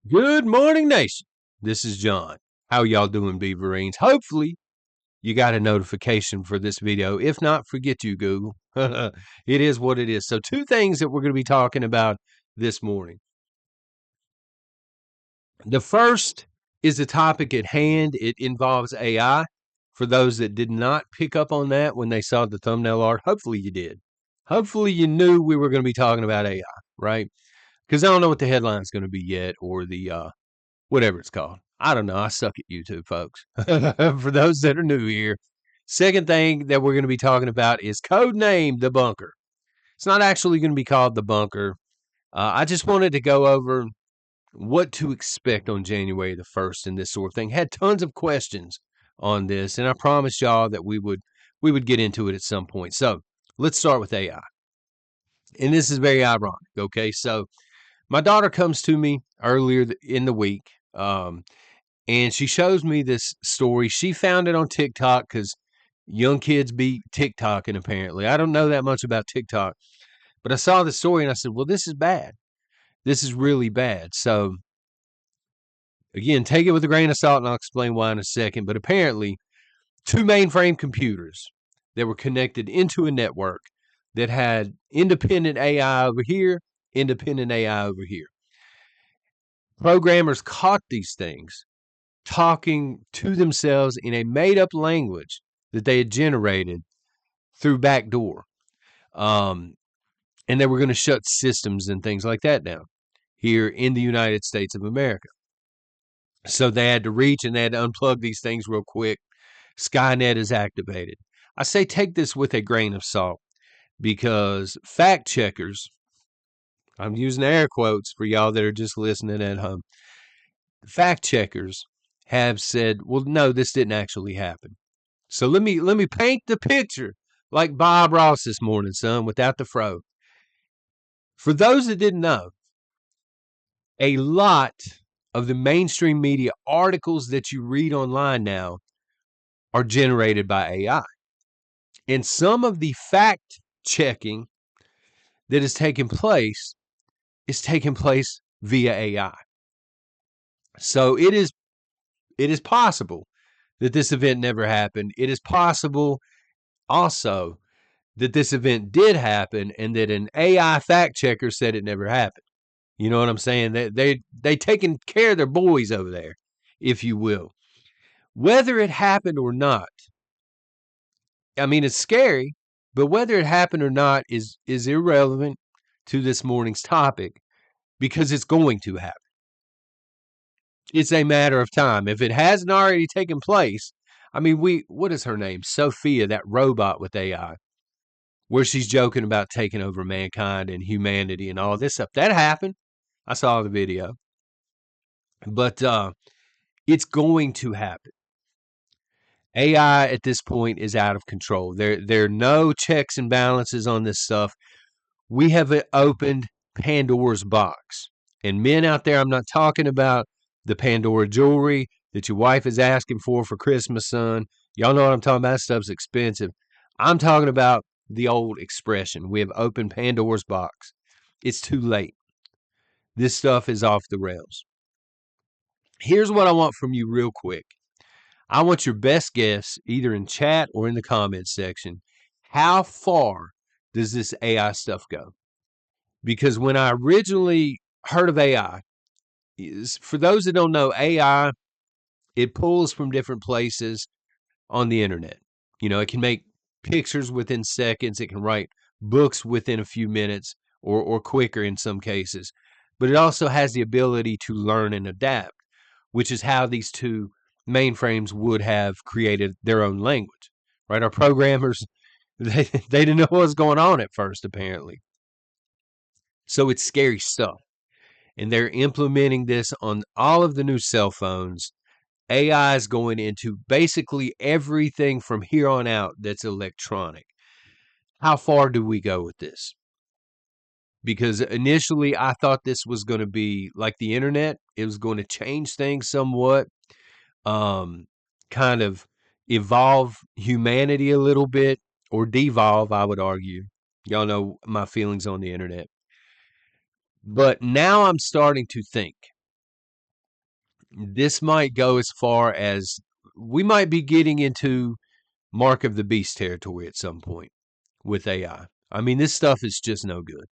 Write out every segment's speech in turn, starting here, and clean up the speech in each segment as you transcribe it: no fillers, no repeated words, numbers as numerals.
Good morning, nation. This is John. How y'all doing, Beaverines? Hopefully, you got a notification for this video. If not, forget you, Google. It is what it is. So, two things that we're going to be talking about this morning. The first is the topic at hand. It involves AI. For those that did not pick up on that when they saw the thumbnail art, hopefully you did. Hopefully you knew we were going to be talking about AI, right? Because I don't know what the headline is going to be yet, or the whatever it's called. I don't know. I suck at YouTube, folks. For those that are new here, second thing that we're going to be talking about is codename the bunker. It's not actually going to be called the bunker. I just wanted to go over what to expect on January the 1st and this sort of thing. Had tons of questions on this, and I promised y'all that we would get into it at some point. So let's start with AI. And this is very ironic. Okay, so my daughter comes to me earlier in the week, and she shows me this story. She found it on TikTok because young kids be TikToking apparently. I don't know that much about TikTok, but I saw the story and I said, well, this is bad. This is really bad. So again, take it with a grain of salt, and I'll explain why in a second. But apparently, two mainframe computers that were connected into a network that had independent AI over here, independent AI over here. Programmers caught these things talking to themselves in a made-up language that they had generated through backdoor. And they were going to shut systems and things like that down here in the United States of America. So they had to reach and they had to unplug these things real quick. Skynet is activated. I say take this with a grain of salt because fact checkers, I'm using air quotes for y'all that are just listening at home, fact checkers have said, well, no, this didn't actually happen. So let me paint the picture like Bob Ross this morning, son, without the fro. For those that didn't know, a lot of the mainstream media articles that you read online now are generated by AI. And some of the fact checking that is taking place via AI. So it is possible that this event never happened. It is possible also that this event did happen and that an AI fact checker said it never happened. You know what I'm saying? They taking care of their boys over there, if you will. Whether it happened or not, I mean, it's scary, but whether it happened or not is irrelevant to this morning's topic because it's going to happen. It's a matter of time. If it hasn't already taken place, I mean, what is her name? Sophia, that robot with AI, where she's joking about taking over mankind and humanity and all this stuff. That happened. I saw the video. But it's going to happen. AI at this point is out of control. There are no checks and balances on this stuff. We have opened Pandora's box. And men out there, I'm not talking about the Pandora jewelry that your wife is asking for Christmas, son. Y'all know what I'm talking about. That stuff's expensive. I'm talking about the old expression. We have opened Pandora's box. It's too late. This stuff is off the rails. Here's what I want from you real quick. I want your best guess, either in chat or in the comments section. How far does this AI stuff go? Because when I originally heard of AI, for those that don't know, AI, it pulls from different places on the internet. You know, it can make pictures within seconds. It can write books within a few minutes or quicker in some cases. But it also has the ability to learn and adapt, which is how these two mainframes would have created their own language, right? Our programmers, they didn't know what was going on at first, apparently. So it's scary stuff. And they're implementing this on all of the new cell phones. AI is going into basically everything from here on out that's electronic. How far do we go with this? Because initially I thought this was going to be like the internet. It was going to change things somewhat, kind of evolve humanity a little bit, or devolve, I would argue. Y'all know my feelings on the internet. But now I'm starting to think this might go as far as we might be getting into mark of the beast territory at some point with AI. I mean, this stuff is just no good.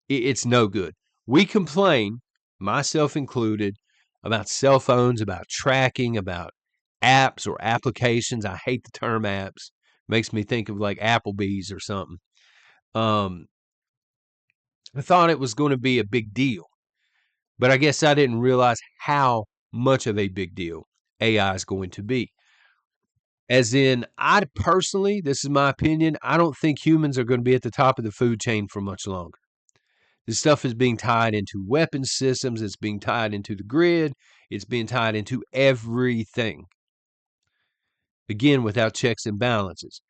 It's no good. We complain, myself included, about cell phones, about tracking, about apps or applications. I hate the term apps. Makes me think of like Applebee's or something. I thought it was going to be a big deal, but I guess I didn't realize how much of a big deal AI is going to be. As in, I personally, this is my opinion, I don't think humans are going to be at the top of the food chain for much longer. This stuff is being tied into weapon systems. It's being tied into the grid. It's being tied into everything. Again, without checks and balances.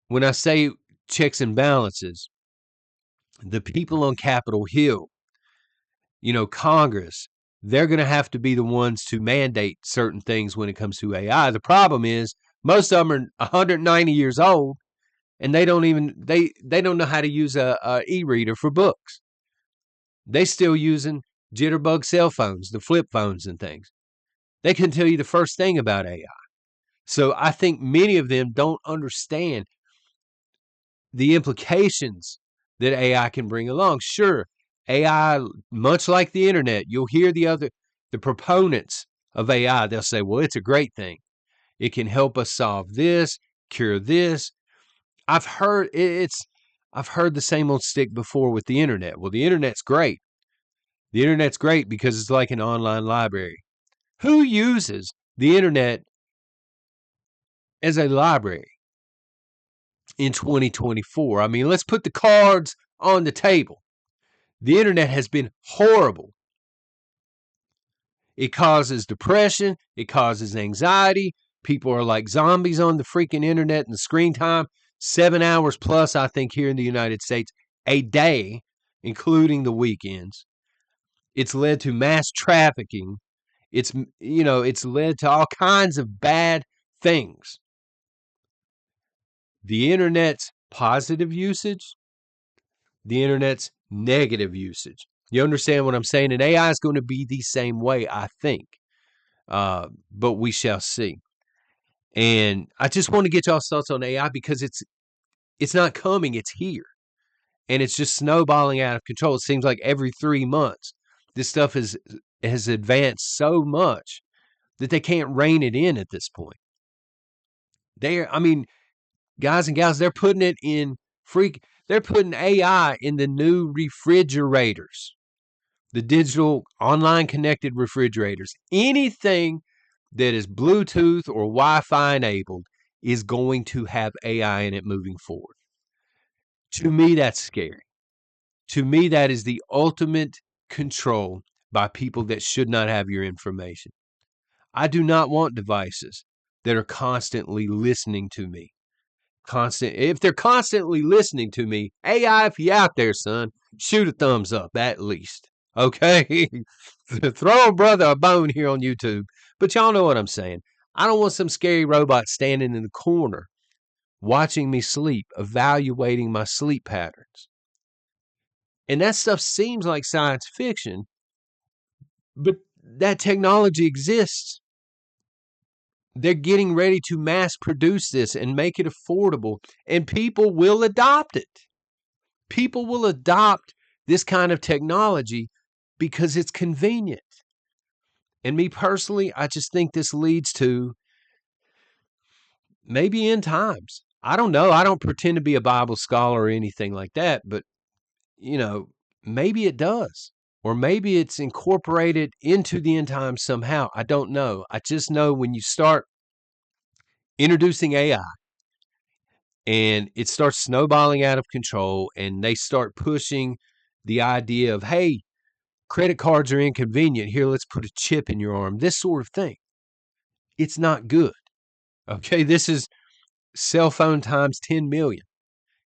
When I say checks and balances, the people on Capitol Hill, Congress, they're going to have to be the ones to mandate certain things when it comes to AI. The problem is most of them are 190 years old and they don't know how to use a e-reader for books. They still using jitterbug cell phones, the flip phones and things. They couldn't tell you the first thing about AI. So I think many of them don't understand the implications that AI can bring along. Sure, AI, much like the internet, you'll hear the proponents of AI, they'll say, well, it's a great thing. It can help us solve this, cure this. I've heard the same old stick before with the internet. Well, the internet's great. The internet's great because it's like an online library. Who uses the internet as a library in 2024? I mean, let's put the cards on the table. The internet has been horrible. It causes depression. It causes anxiety. People are like zombies on the freaking internet and the screen time. 7 hours plus, I think, here in the United States, a day, including the weekends. It's led to mass trafficking. It's led to all kinds of bad things. The internet's positive usage, the internet's negative usage. You understand what I'm saying? And AI is going to be the same way, I think. But we shall see. And I just want to get y'all's thoughts on AI because it's not coming, it's here. And it's just snowballing out of control. It seems like every 3 months, this stuff has advanced so much that they can't rein it in at this point. Guys and gals, they're putting AI in the new refrigerators, the digital online connected refrigerators. Anything that is Bluetooth or Wi-Fi enabled is going to have AI in it moving forward. To me, that's scary. To me, that is the ultimate control by people that should not have your information. I do not want devices that are constantly listening to me. If they're constantly listening to me, AI, if you're out there, son, shoot a thumbs up at least. Okay? Throw a brother a bone here on YouTube. But y'all know what I'm saying. I don't want some scary robot standing in the corner watching me sleep, evaluating my sleep patterns. And that stuff seems like science fiction, but that technology exists. They're getting ready to mass produce this and make it affordable, and people will adopt it. People will adopt this kind of technology because it's convenient. And me personally, I just think this leads to maybe end times. I don't know. I don't pretend to be a Bible scholar or anything like that, but maybe it does. Or maybe it's incorporated into the end times somehow. I don't know. I just know when you start introducing AI and it starts snowballing out of control and they start pushing the idea of, hey, credit cards are inconvenient. Here, let's put a chip in your arm. This sort of thing. It's not good. Okay, this is cell phone times 10 million.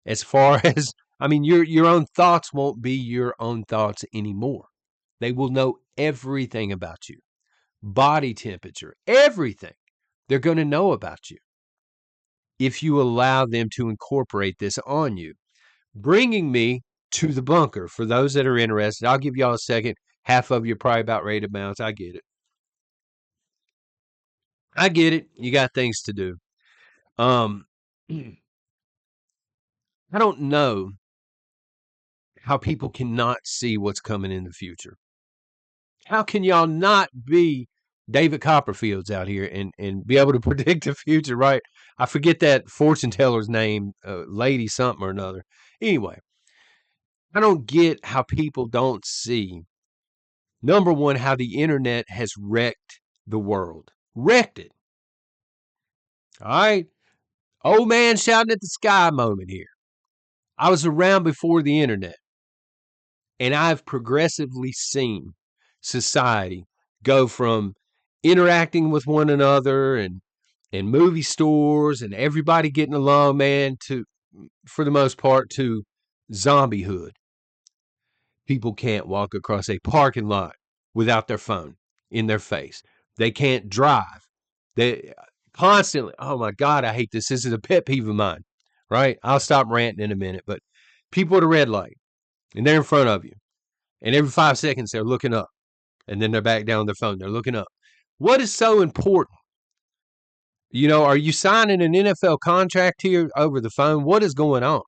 As far as, your own thoughts won't be your own thoughts anymore. They will know everything about you. Body temperature, everything. They're going to know about you if you allow them to incorporate this on you. Bringing me to the bunker. For those that are interested, I'll give y'all a second. Half of you are probably about ready to bounce. I get it. I get it. You got things to do. Um, I don't know how people cannot see what's coming in the future. How can y'all not be David Copperfields out here and be able to predict the future, right? I forget that fortune teller's name, lady something or another. Anyway, I don't get how people don't see, number one, how the internet has wrecked the world. Wrecked it. All right. Old man shouting at the sky moment here. I was around before the internet, and I've progressively seen society go from interacting with one another and movie stores and everybody getting along, man, to, for the most part, to zombiehood. People can't walk across a parking lot without their phone in their face. They can't drive. They constantly, oh my God, I hate this. This is a pet peeve of mine, right? I'll stop ranting in a minute, but people at a red light and they're in front of you, and every 5 seconds they're looking up and then they're back down on their phone. They're looking up. What is so important? Are you signing an NFL contract here over the phone? What is going on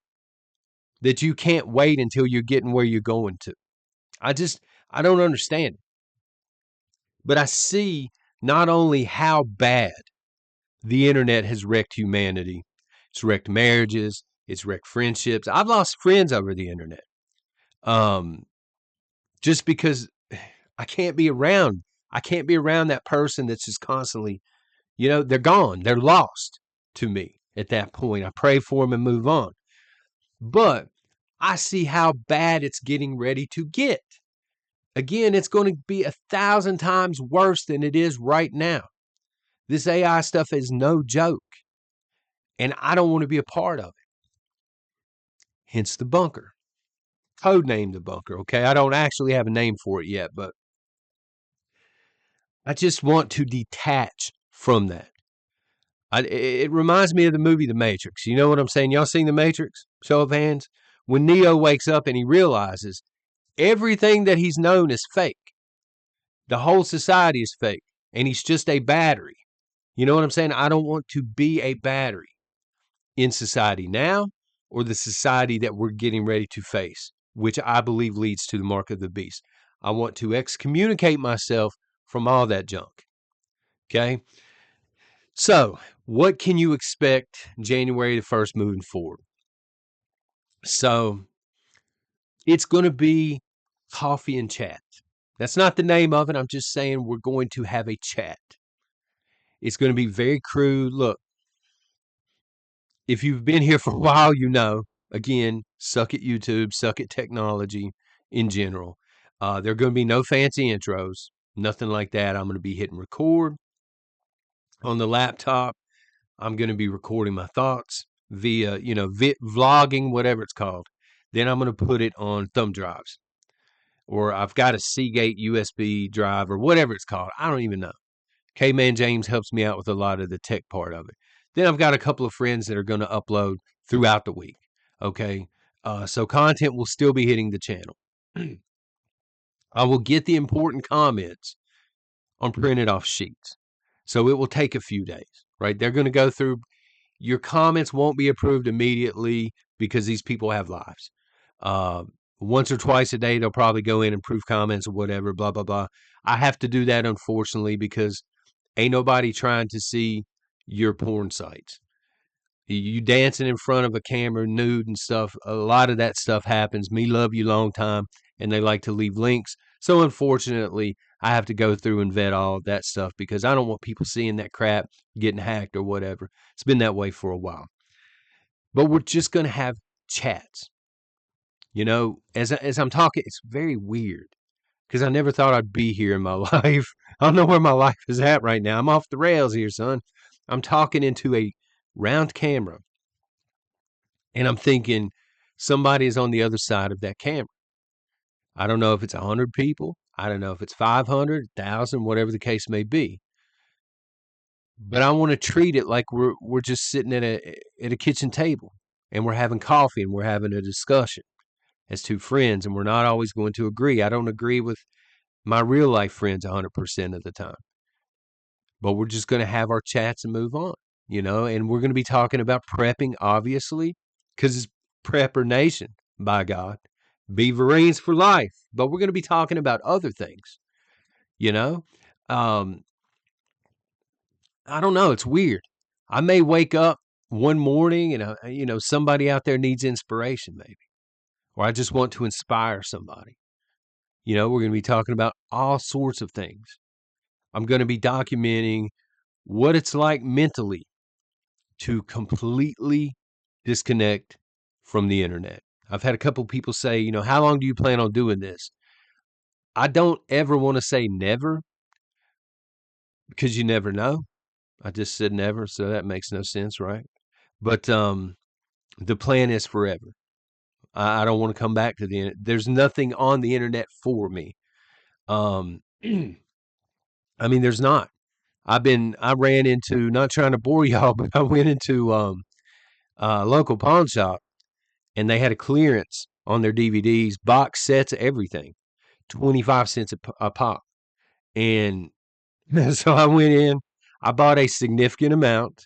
that you can't wait until you're getting where you're going to? I don't understand it. But I see not only how bad the internet has wrecked humanity, it's wrecked marriages, it's wrecked friendships. I've lost friends over the internet. Um, just because I can't be around. I can't be around that person that's just constantly, they're gone. They're lost to me at that point. I pray for them and move on. But I see how bad it's getting ready to get. Again, it's going to be 1,000 times worse than it is right now. This AI stuff is no joke, and I don't want to be a part of it. Hence the bunker. Codename the bunker, okay? I don't actually have a name for it yet, but I just want to detach from that. It reminds me of the movie The Matrix. You know what I'm saying? Y'all seen The Matrix? Show of hands. When Neo wakes up and he realizes everything that he's known is fake. The whole society is fake, and he's just a battery. You know what I'm saying? I don't want to be a battery in society now or the society that we're getting ready to face, which I believe leads to the mark of the beast. I want to excommunicate myself from all that junk. Okay? So, what can you expect January the 1st moving forward? So, it's going to be coffee and chat. That's not the name of it. I'm just saying we're going to have a chat. It's going to be very crude. Look, if you've been here for a while, again, suck at YouTube, suck at technology in general. There are going to be no fancy intros, nothing like that. I'm going to be hitting record on the laptop. I'm going to be recording my thoughts via, vlogging, whatever it's called. Then I'm going to put it on thumb drives, or I've got a Seagate USB drive or whatever it's called. I don't even know. K-Man James helps me out with a lot of the tech part of it. Then I've got a couple of friends that are going to upload throughout the week. Okay. So content will still be hitting the channel. I will get the important comments on printed off sheets. So it will take a few days, right? They're going to go through. Your comments won't be approved immediately because these people have lives. Once or twice a day, they'll probably go in and prove comments or whatever, blah, blah, blah. I have to do that, unfortunately, because ain't nobody trying to see your porn sites. You dancing in front of a camera nude and stuff. A lot of that stuff happens. Me love you long time, and they like to leave links. So unfortunately, I have to go through and vet all of that stuff because I don't want people seeing that crap, getting hacked or whatever. It's been that way for a while. But we're just going to have chats. As I'm talking, it's very weird because I never thought I'd be here in my life. I don't know where my life is at right now. I'm off the rails here, son. I'm talking into a round camera, and I'm thinking somebody is on the other side of that camera. I don't know if it's 100 people. I don't know if it's 500, 1,000, whatever the case may be. But I want to treat it like we're just sitting at a kitchen table and we're having coffee and we're having a discussion as two friends, and we're not always going to agree. I don't agree with my real life friends 100% of the time. but we're just going to have our chats and move on, and we're going to be talking about prepping, obviously, because it's Prepper Nation, by God. Beaverines for life. But we're going to be talking about other things, you know? Um, I don't know. It's weird. I may wake up one morning and, somebody out there needs inspiration, maybe, or I just want to inspire somebody. We're going to be talking about all sorts of things. I'm going to be documenting what it's like mentally to completely disconnect from the internet. I've had a couple people say, how long do you plan on doing this? I don't ever want to say never because you never know. I just said never, so that makes no sense, right? But the plan is forever. I don't want to come back to the internet. There's nothing on the internet for me. I mean, there's not. I ran into, not trying to bore y'all, but I went into a local pawn shop and they had a clearance on their DVDs, box sets, everything, 25 cents a pop. And so I went in, I bought a significant amount,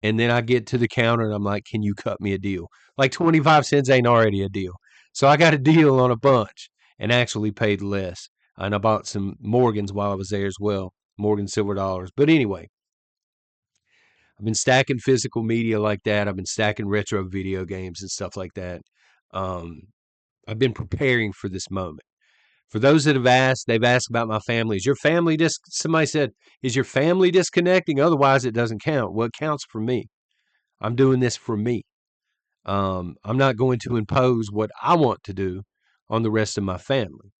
and then I get to the counter and I'm like, can you cut me a deal? Like 25 cents ain't already a deal. So I got a deal on a bunch and actually paid less. And I bought some Morgans while I was there as well, Morgan Silver Dollars. But anyway, I've been stacking physical media like that. I've been stacking retro video games and stuff like that. Um, I've been preparing for this moment. For those that have asked, they've asked about my family. Is your family somebody said, is your family disconnecting? Otherwise, it doesn't count. Well, it counts for me. I'm doing this for me. I'm not going to impose what I want to do on the rest of my family.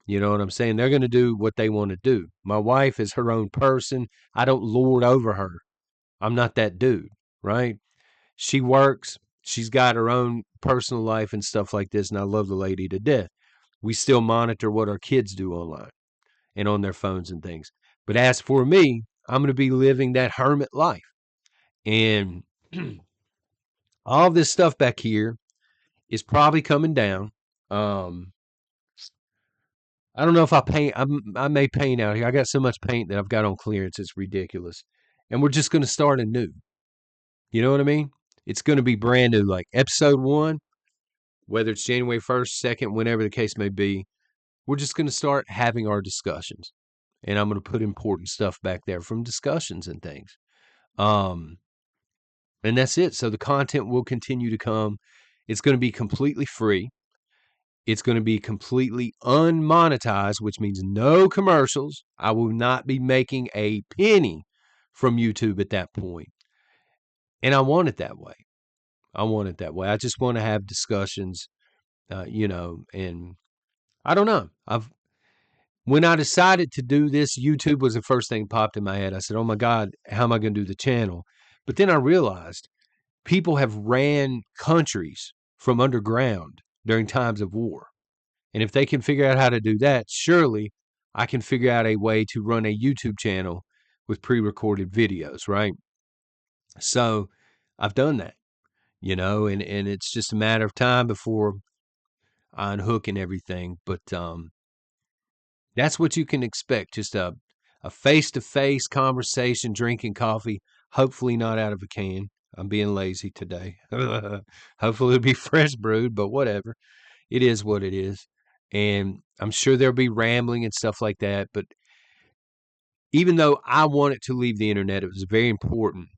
You know what I'm saying? They're going to do what they want to do. My wife is her own person. I don't lord over her. I'm not that dude, right? She works. She's got her own personal life and stuff like this, and I love the lady to death. We still monitor what our kids do online and on their phones and things. But as for me, I'm going to be living that hermit life. And all this stuff back here is probably coming down. Um, I don't know if I paint. I may paint out here. I got so much paint that I've got on clearance. It's ridiculous. And we're just going to start anew. You know what I mean? It's going to be brand new. Like episode 1, whether it's January 1st, 2nd, whenever the case may be, we're just going to start having our discussions. And I'm going to put important stuff back there from discussions and things. And that's it. So the content will continue to come. It's going to be completely free. It's going to be completely unmonetized, which means no commercials. I will not be making a penny from YouTube at that point. And I want it that way. I just want to have discussions, and I don't know. When I decided to do this, YouTube was the first thing popped in my head. I said, oh my God, how am I going to do the channel? But then I realized people have ran countries from underground during times of war. And if they can figure out how to do that, surely I can figure out a way to run a YouTube channel with pre-recorded videos, right? So I've done that, and it's just a matter of time before I unhook and everything. But that's what you can expect. Just a face-to-face conversation, drinking coffee, hopefully not out of a can. I'm being lazy today. Hopefully it'll be fresh brewed, but whatever. It is what it is. And I'm sure there'll be rambling and stuff like that. But even though I wanted to leave the internet, it was very important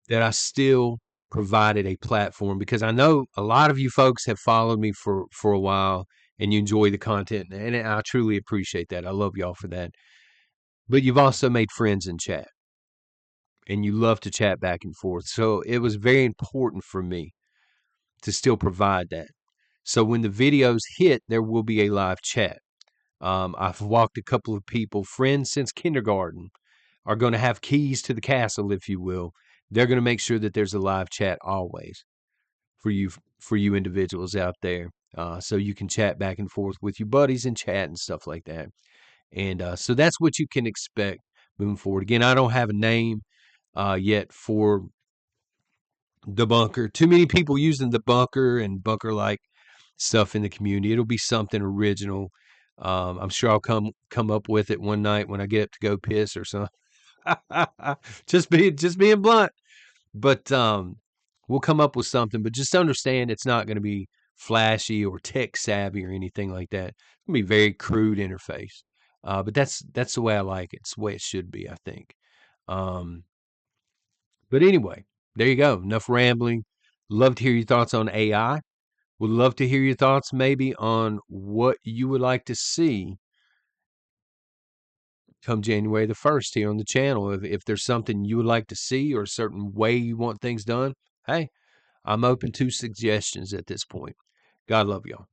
that I still provided a platform, because I know a lot of you folks have followed me for a while and you enjoy the content. And I truly appreciate that. I love y'all for that. But you've also made friends in chat and you love to chat back and forth. So it was very important for me to still provide that. So when the videos hit, there will be a live chat. I've walked a couple of people, friends since kindergarten, are going to have keys to the castle, if you will. They're going to make sure that there's a live chat always for you individuals out there, so you can chat back and forth with your buddies and chat and stuff like that. And so that's what you can expect moving forward. Again, I don't have a name yet for the bunker. Too many people using the bunker and bunker-like stuff in the community. It'll be something original. I'm sure I'll come up with it one night when I get up to go piss or something. just being blunt. But we'll come up with something. But just understand it's not going to be flashy or tech savvy or anything like that. It's going to be very crude interface. But that's the way I like it. It's the way it should be, I think. But anyway, there you go. Enough rambling. Love to hear your thoughts on AI. Would love to hear your thoughts maybe on what you would like to see come January the 1st here on the channel. If there's something you would like to see or a certain way you want things done, hey, I'm open to suggestions at this point. God love y'all.